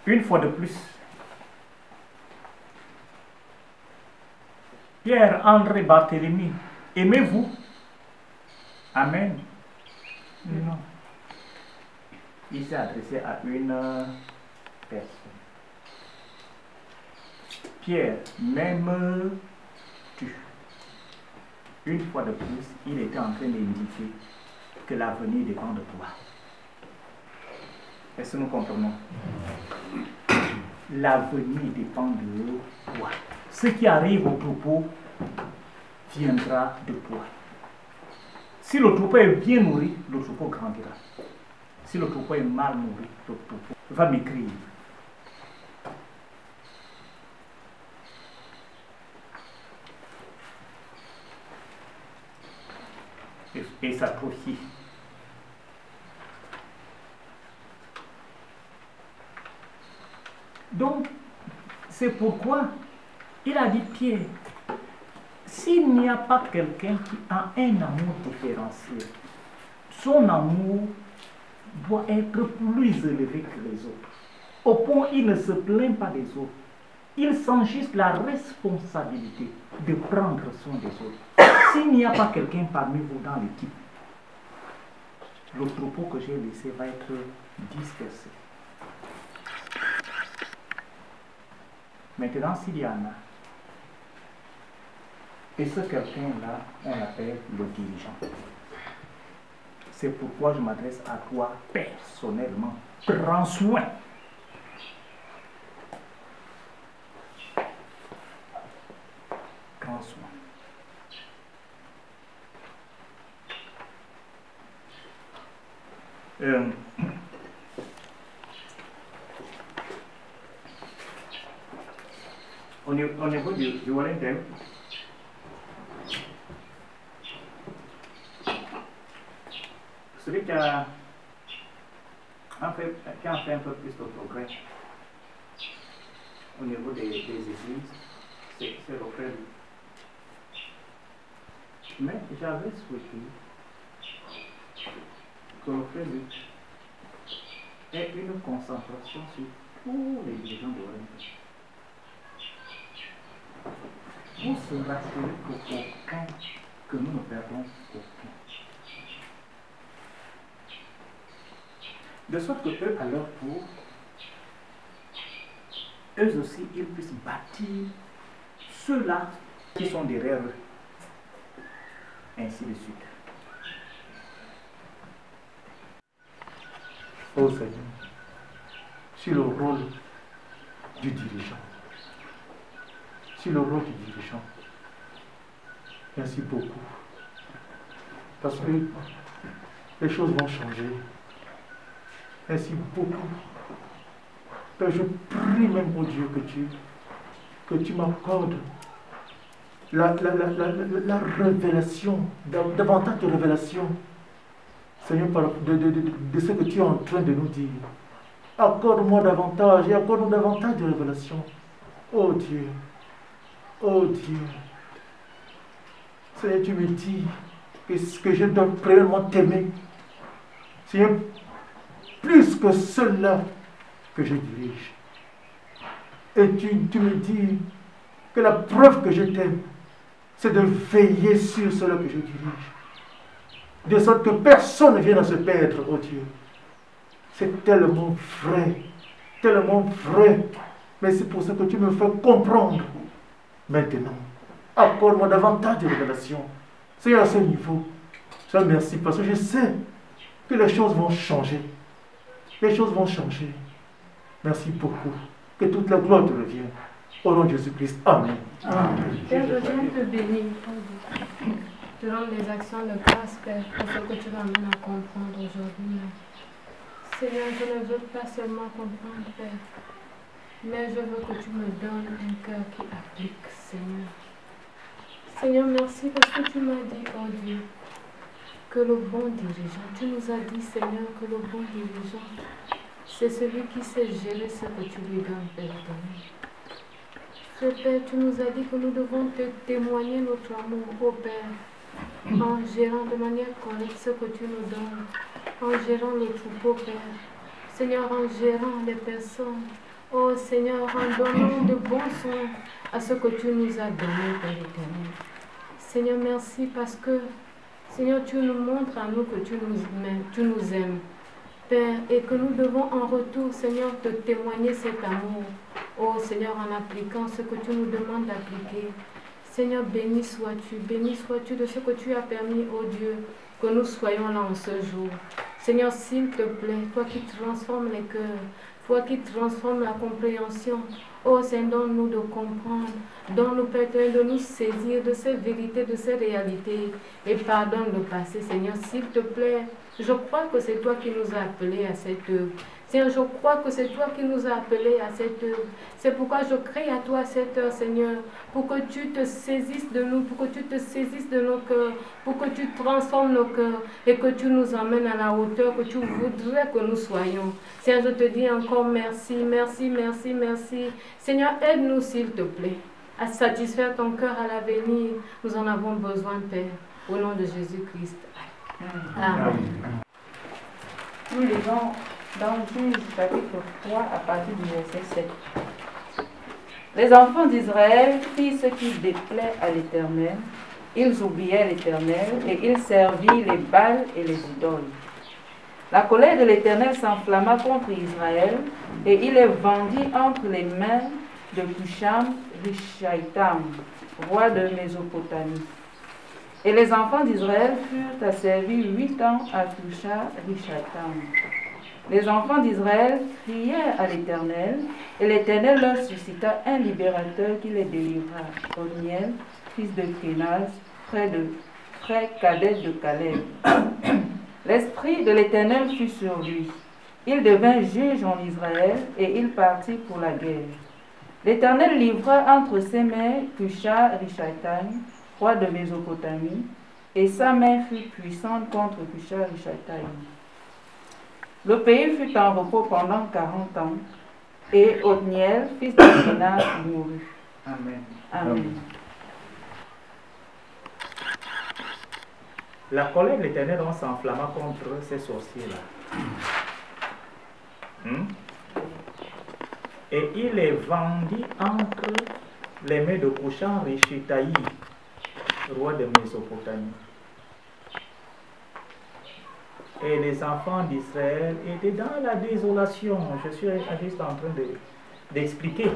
Une fois de plus, Pierre, André, Barthélemy, aimez-vous? Amen. Non. Il s'est adressé à une personne. Pierre, m'aimes-tu? Une fois de plus, il était en train d'indiquer que l'avenir dépend de toi. Est-ce que nous comprenons? L'avenir dépend de toi. Ce qui arrive au troupeau viendra de toi. Si le troupeau est bien nourri, le troupeau grandira. Si le troupeau est mal nourri, le troupeau va maigrir. Et s'atrophie. Donc, c'est pourquoi il a dit Pierre, s'il n'y a pas quelqu'un qui a un amour différencié, son amour doit être plus élevé que les autres. Au point où il ne se plaint pas des autres. Il sent juste la responsabilité de prendre soin des autres. S'il n'y a pas quelqu'un parmi vous dans l'équipe, le troupeau que j'ai laissé va être dispersé. Maintenant, s'il y en a, et ce quelqu'un-là, on l'appelle le dirigeant. C'est pourquoi je m'adresse à toi personnellement. Prends soin. Prends soin. Au niveau du Wellington, celui qui a fait un peu plus de progrès au niveau des églises, c'est le frère Luc. Mais j'avais souhaité que le frère Luc ait une concentration sur tous les dirigeants de Wellington. Pour se rassurer que nous ne perdons aucun. de sorte que eux, à leur tour, eux aussi, ils puissent bâtir ceux-là qui sont derrière eux. Ainsi de suite. Oh Seigneur, sur le rôle du dirigeant. Sur le rôle du dirigeant. Merci beaucoup. Parce que les choses vont changer. Merci beaucoup. Père, je prie même au Dieu que tu m'accordes la révélation, davantage de révélation, Seigneur, de ce que tu es en train de nous dire. Accorde-moi davantage et accorde-nous davantage de révélation. Oh Dieu, oh Dieu. Seigneur, tu me dis que je dois premièrement t'aimer. Seigneur, plus que ceux-là que je dirige. Et tu me dis que la preuve que je t'aime, c'est de veiller sur ceux-là que je dirige. De sorte que personne ne vienne à se perdre, oh Dieu. C'est tellement vrai, tellement vrai. Mais c'est pour ça que tu me fais comprendre. Maintenant, accorde-moi davantage de révélations. C'est à ce niveau. Je te remercie parce que je sais que les choses vont changer. Les choses vont changer. Merci beaucoup. Que toute la gloire te revienne. Au nom de Jésus-Christ. Amen. Amen. Père, je viens te bénir. Je te rends les actions de grâce, Père, pour ce que tu m'amènes à comprendre aujourd'hui. Seigneur, je ne veux pas seulement comprendre, Père, mais je veux que tu me donnes un cœur qui applique, Seigneur. Seigneur, merci parce que tu m'as dit, oh Dieu, que le bon dirigeant, tu nous as dit, Seigneur, que le bon dirigeant, c'est celui qui sait gérer ce que tu lui donnes, Père éternel. Père, tu nous as dit que nous devons te témoigner notre amour, oh Père, en gérant de manière correcte ce que tu nous donnes, en gérant le troupeau, Père. Seigneur, en gérant les personnes, oh Seigneur, en donnant de bons soins à ce que tu nous as donné, Père éternel. Seigneur, merci parce que, Seigneur, tu nous montres à nous que tu nous aimes, Père, et que nous devons en retour, Seigneur, te témoigner cet amour. Oh Seigneur, en appliquant ce que tu nous demandes d'appliquer. Seigneur, béni sois-tu de ce que tu as permis, oh Dieu, que nous soyons là en ce jour. Seigneur, s'il te plaît, toi qui transformes les cœurs, toi qui transformes la compréhension, oh Seigneur, donne-nous de comprendre, donne-nous, Père, de nous saisir de ces vérités, de ces réalités, et pardonne le passé, Seigneur, s'il te plaît. Je crois que c'est toi qui nous as appelés à cette œuvre. Seigneur, je crois que c'est toi qui nous as appelés à cette œuvre. C'est pourquoi je crie à toi à cette heure, Seigneur, pour que tu te saisisses de nous, pour que tu te saisisses de nos cœurs, pour que tu transformes nos cœurs et que tu nous emmènes à la hauteur que tu voudrais que nous soyons. Seigneur, je te dis encore merci, merci, merci, merci. Seigneur, aide-nous s'il te plaît à satisfaire ton cœur à l'avenir. Nous en avons besoin, Père, au nom de Jésus-Christ. Amen. Nous lisons dans Juge chapitre 3 à partir du verset 7. Les enfants d'Israël firent ce qui déplaît à l'Éternel. Ils oubliaient l'Éternel et ils servirent les Baals et les idoles. La colère de l'Éternel s'enflamma contre Israël et il les vendit entre les mains de Cusham-Rishaitam, roi de Mésopotamie. Et les enfants d'Israël furent asservis 8 ans à Cusham-Rishaitam. Les enfants d'Israël crièrent à l'Éternel, et l'Éternel leur suscita un libérateur qui les délivra, Othniel, fils de Kénaz, frère cadet de Caleb. L'esprit de l'Éternel fut sur lui. Il devint juge en Israël, et il partit pour la guerre. L'Éternel livra entre ses mains Cusham-Rishaitam, roi de Mésopotamie, et sa main fut puissante contre Cusham-Rishaitam. Le pays fut en repos pendant 40 ans, et Othniel, fils de Kénaz, mourut. Amen. Amen. La colère de l'Éternel s'enflamma contre ces sorciers-là. Et il les vendit entre les mains de Cusham-Rishaitam, roi de Mésopotamie. et les enfants d'Israël étaient dans la désolation. Je suis juste en train d'expliquer.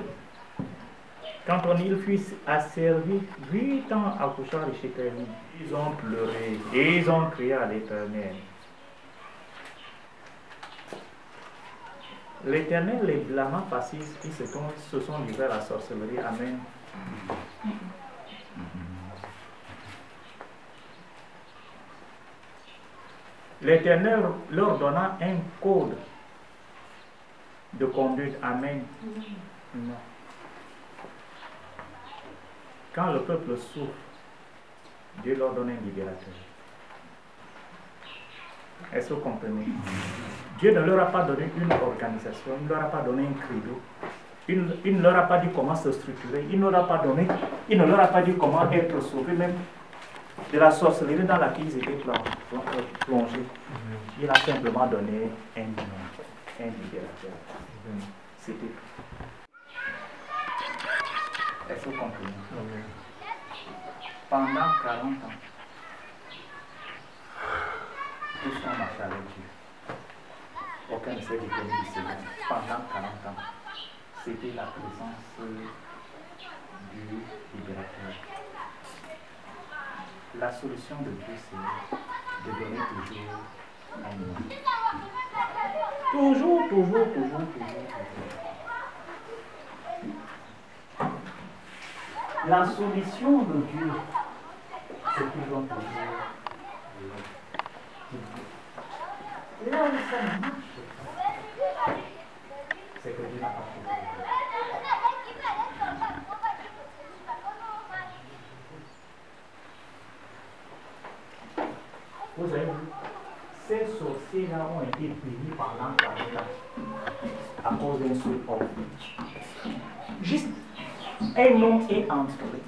Quand il fut asservi 8 ans à couchard de Shechem, ils ont pleuré et ils ont crié à l'Éternel. L'Éternel les blâma parce qu'ils se sont livrés à la sorcellerie. Amen. L'Éternel leur donna un code de conduite. Amen. Non. Quand le peuple souffre, Dieu leur donne un libérateur. Est-ce que vous comprenez? Dieu ne leur a pas donné une organisation, il ne leur a pas donné un credo, il ne leur a pas dit comment se structurer, il ne leur a pas dit comment être sauvés, même de la sorcellerie dans laquelle ils étaient plongés. Il a simplement donné un libérateur. C'était tout. Est-ce que vous comprenez? Pendant 40 ans, tous ont marché avec Dieu. Aucun ne s'est détourné du Seigneur. Pendant 40 ans, c'était la présence du libérateur. La solution de Dieu, c'est de donner toujours un nom. Toujours. La solution de Dieu, c'est qu'ils ont toujours là où ça ne marche, c'est que Dieu n'a pas fait. Vous avez vu, ces sorciers-là ont été bénis pendant 40 ans à cause d'un seul homme. Juste un nom est entré,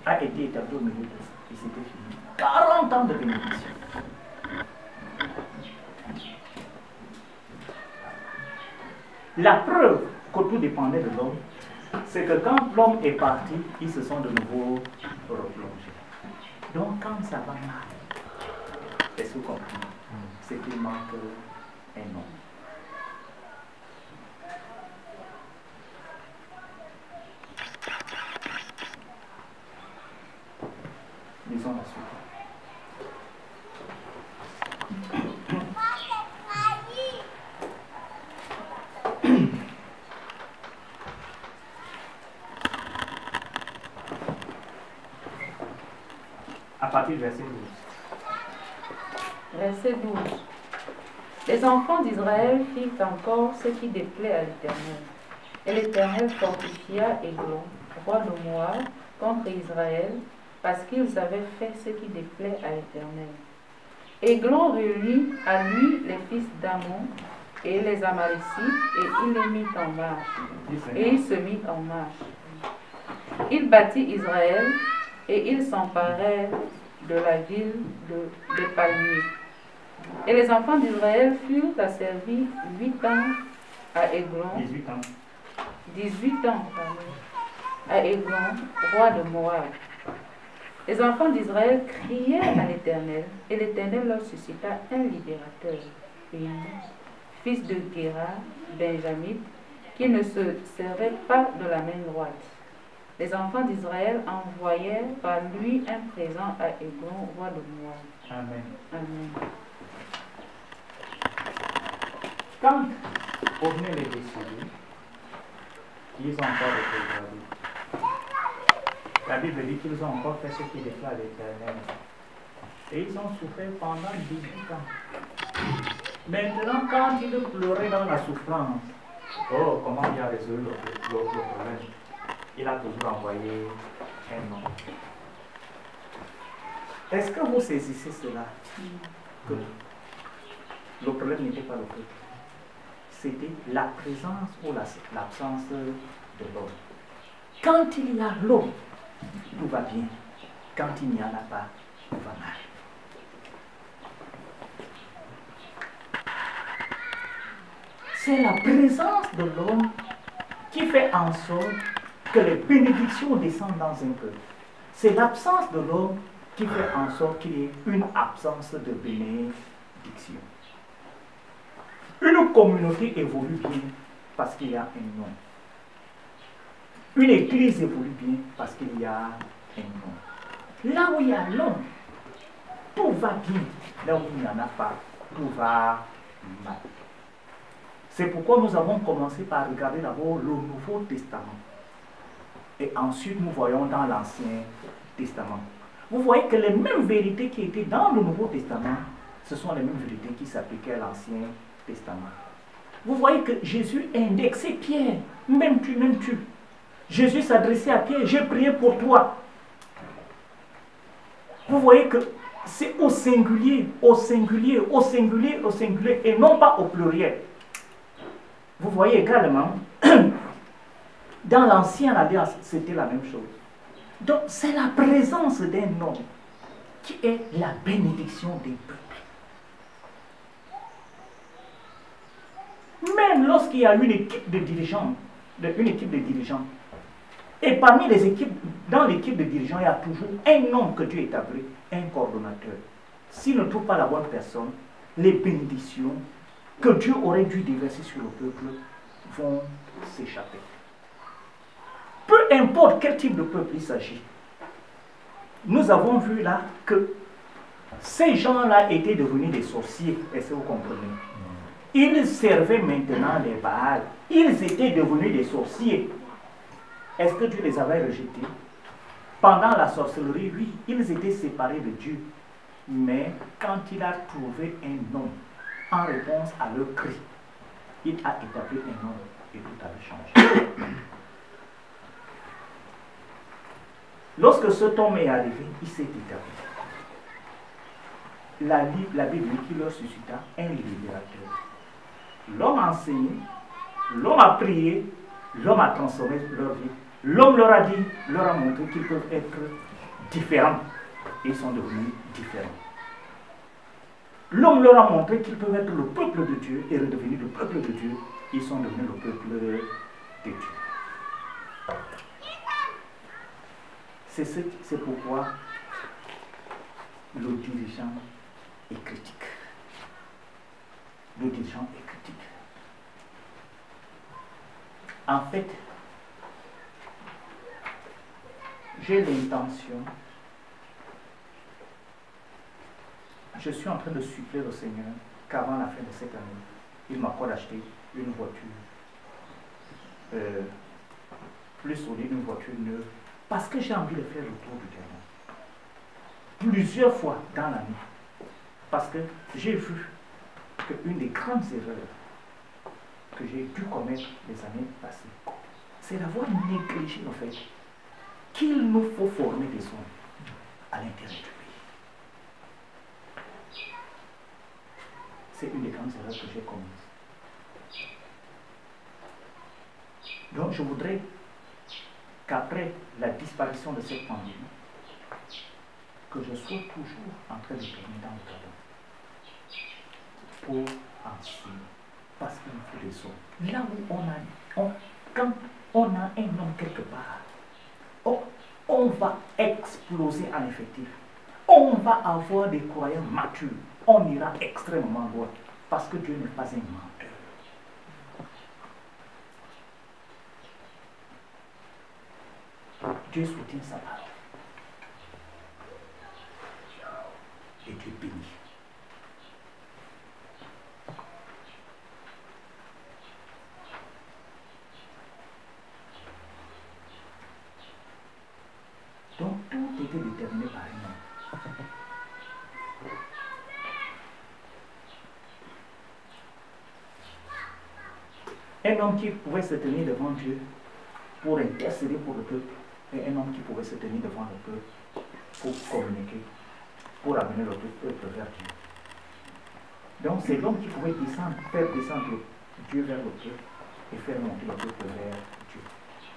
a été établi au milieu de ça, et c'était fini. 40 ans de bénédiction. La preuve que tout dépendait de l'homme, c'est que quand l'homme est parti, ils se sont de nouveau replongés. Donc quand ça va mal, est-ce que vous comprenez? C'est qu'il manque un homme. Lisons la suite. À partir du verset 12. Verset 12. Les enfants d'Israël firent encore ce qui déplaît à l'Éternel. Et l'Éternel fortifia Églon, roi de Moab, contre Israël, parce qu'ils avaient fait ce qui déplaît à l'Éternel. Églon réunit à lui les fils d'Ammon et les Amalécites, et il les mit en marche. Et il se mit en marche. Il battit Israël, et ils s'emparèrent de la ville de Palmiers. Et les enfants d'Israël furent asservis 8 ans à Églon. 18 ans, à Églon, roi de Moab. Les enfants d'Israël crièrent à l'Éternel, et l'Éternel leur suscita un libérateur, fils de Guéra, benjamite, qui ne se servait pas de la main droite. Les enfants d'Israël envoyèrent par lui un présent à Églon, roi de Moab. Amen. Amen. Quand on venait les décider, ils ont encore été gravés. La Bible dit qu'ils ont encore fait ce qui déclare l'Éternel. Et ils ont souffert pendant 18 ans. Maintenant, quand ils pleuraient dans la souffrance, oh, comment il a résolu le problème? Il a toujours envoyé un nom. Est-ce que vous saisissez cela? Que le problème n'était pas le peuple. C'était la présence ou l'absence de l'homme. Quand il y a l'homme, tout va bien. Quand il n'y en a pas, tout va mal. C'est la présence de l'homme qui fait en sorte que les bénédictions descendent dans un peuple. C'est l'absence de l'homme qui fait en sorte qu'il y ait une absence de bénédiction. bénédiction. Une communauté évolue bien parce qu'il y a un nom. Une église évolue bien parce qu'il y a un nom. Là où il y a l'homme, tout va bien. Là où il n'y en a pas, tout va mal. C'est pourquoi nous avons commencé par regarder d'abord le Nouveau Testament. Et ensuite, nous voyons dans l'Ancien Testament. Vous voyez que les mêmes vérités qui étaient dans le Nouveau Testament, ce sont les mêmes vérités qui s'appliquaient à l'Ancien Testament. Vous voyez que Jésus indexait Pierre, même tu. Jésus s'adressait à Pierre, j'ai prié pour toi. Vous voyez que c'est au singulier, et non pas au pluriel. Vous voyez également, dans l'Ancienne Alliance, c'était la même chose. Donc, c'est la présence d'un homme qui est la bénédiction des peuples. Même lorsqu'il y a une équipe de dirigeants, et parmi les équipes, dans l'équipe de dirigeants, il y a toujours un homme que Dieu établit, un coordonnateur. S'il ne trouve pas la bonne personne, les bénédictions que Dieu aurait dû déverser sur le peuple vont s'échapper. Peu importe quel type de peuple il s'agit, nous avons vu là que ces gens-là étaient devenus des sorciers, est-ce que vous comprenez? Ils servaient maintenant les Baals, ils étaient devenus des sorciers. Est-ce que Dieu les avait rejetés? Pendant la sorcellerie, oui, ils étaient séparés de Dieu. Mais quand il a trouvé un homme en réponse à leur cri, il a établi un homme et tout avait changé. Lorsque cet homme est arrivé, il s'est établi. La Bible qui leur suscita un libérateur. L'homme a enseigné, l'homme a prié, l'homme a transformé leur vie. L'homme leur a dit, leur a montré qu'ils peuvent être différents. Ils sont devenus différents. L'homme leur a montré qu'ils peuvent être le peuple de Dieu et redevenir le peuple de Dieu. Ils sont devenus le peuple de Dieu. C'est pourquoi le dirigeant est critique. Le dirigeant est critique. En fait, j'ai l'intention, je suis en train de supplier le Seigneur qu'avant la fin de cette année, il m'accorde d'acheter une voiture plus solide, une voiture neuve, parce que j'ai envie de faire le tour du terrain. Plusieurs fois dans l'année. Parce que j'ai vu qu'une des grandes erreurs que j'ai dû commettre les années passées, c'est d'avoir négligé le fait qu'il nous faut former des hommes à l'intérieur du pays. C'est une des grandes erreurs que j'ai commises. Donc je voudrais qu'après la disparition de cette pandémie, que je sois toujours en train de tourner dans le cadre pour enseigner. Parce qu'il nous faut des hommes. Là où quand on a un homme quelque part, on va exploser en effectif. On va avoir des croyants matures. On ira extrêmement loin. Parce que Dieu n'est pas un menteur. Dieu soutient sa parole. Et Dieu bénit. Donc tout était déterminé par un homme. Un homme qui pouvait se tenir devant Dieu pour intercéder pour le peuple, et un homme qui pouvait se tenir devant le peuple pour communiquer, pour amener le peuple vers Dieu. Donc c'est l'homme qui pouvait faire descendre Dieu vers le peuple et faire monter le peuple vers Dieu.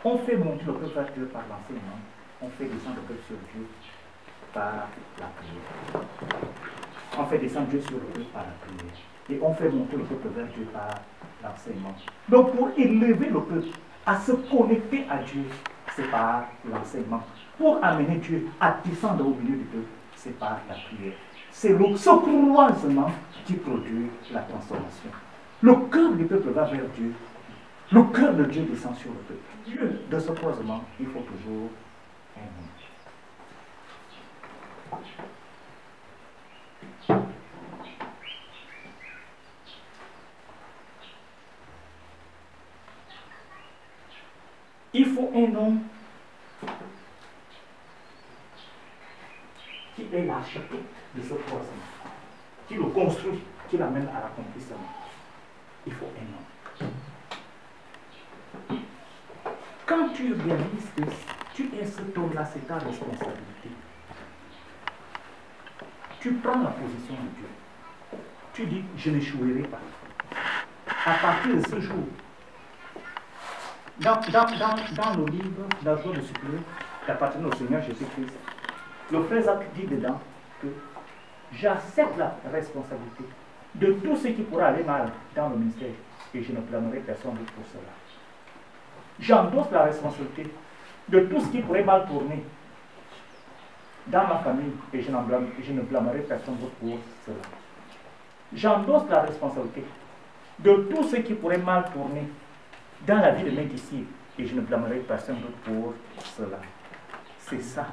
On fait monter le peuple vers Dieu par l'enseignement, on fait descendre le peuple sur Dieu par la prière. On fait descendre Dieu sur le peuple par la prière. Et on fait monter le peuple vers Dieu par l'enseignement. Donc pour élever le peuple à se connecter à Dieu, c'est par l'enseignement. Pour amener Dieu à descendre au milieu du peuple, c'est par la prière. C'est ce croisement qui produit la transformation. Le cœur du peuple va vers Dieu. Le cœur de Dieu descend sur le peuple. Dieu, de ce croisement, il faut toujours aimer. Il faut un homme qui est l'architecte de ce croisement, qui le construit, qui l'amène à l'accomplissement. Il faut un homme. Quand tu réalises que tu es cet homme-là, c'est ta responsabilité. Tu prends la position de Dieu. Tu dis, je n'échouerai pas. À partir de ce jour, dans le livre La joie de supplier, d'appartenir au Seigneur Jésus-Christ, le frère Jacques dit dedans que j'accepte la responsabilité de tout ce qui pourra aller mal dans le ministère et je ne blâmerai personne d'autre pour cela. J'endosse la responsabilité de tout ce qui pourrait mal tourner dans ma famille et je ne blâmerai personne d'autre pour cela. J'endosse la responsabilité de tout ce qui pourrait mal tourner dans la vie de mes disciples et je ne blâmerai personne d'autre pour cela. C'est ça,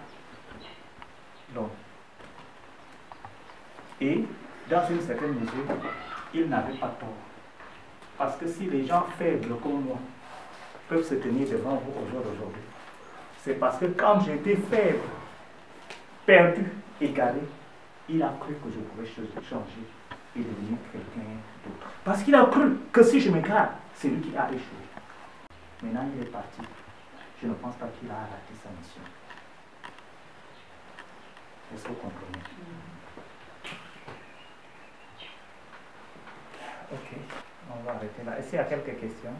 l'homme. Et dans une certaine mesure, il n'avait pas tort. Parce que si les gens faibles comme moi peuvent se tenir devant vous au jour d'aujourd'hui, c'est parce que quand j'étais faible, perdu, égaré, il a cru que je pouvais changer et devenir quelqu'un d'autre. Parce qu'il a cru que si je m'égare, c'est lui qui a échoué. Maintenant, il est parti. Je ne pense pas qu'il a raté sa mission. Est-ce que vous comprenez? Ok, on va arrêter là. Est-ce qu'il y a quelques questions?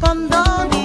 indépendants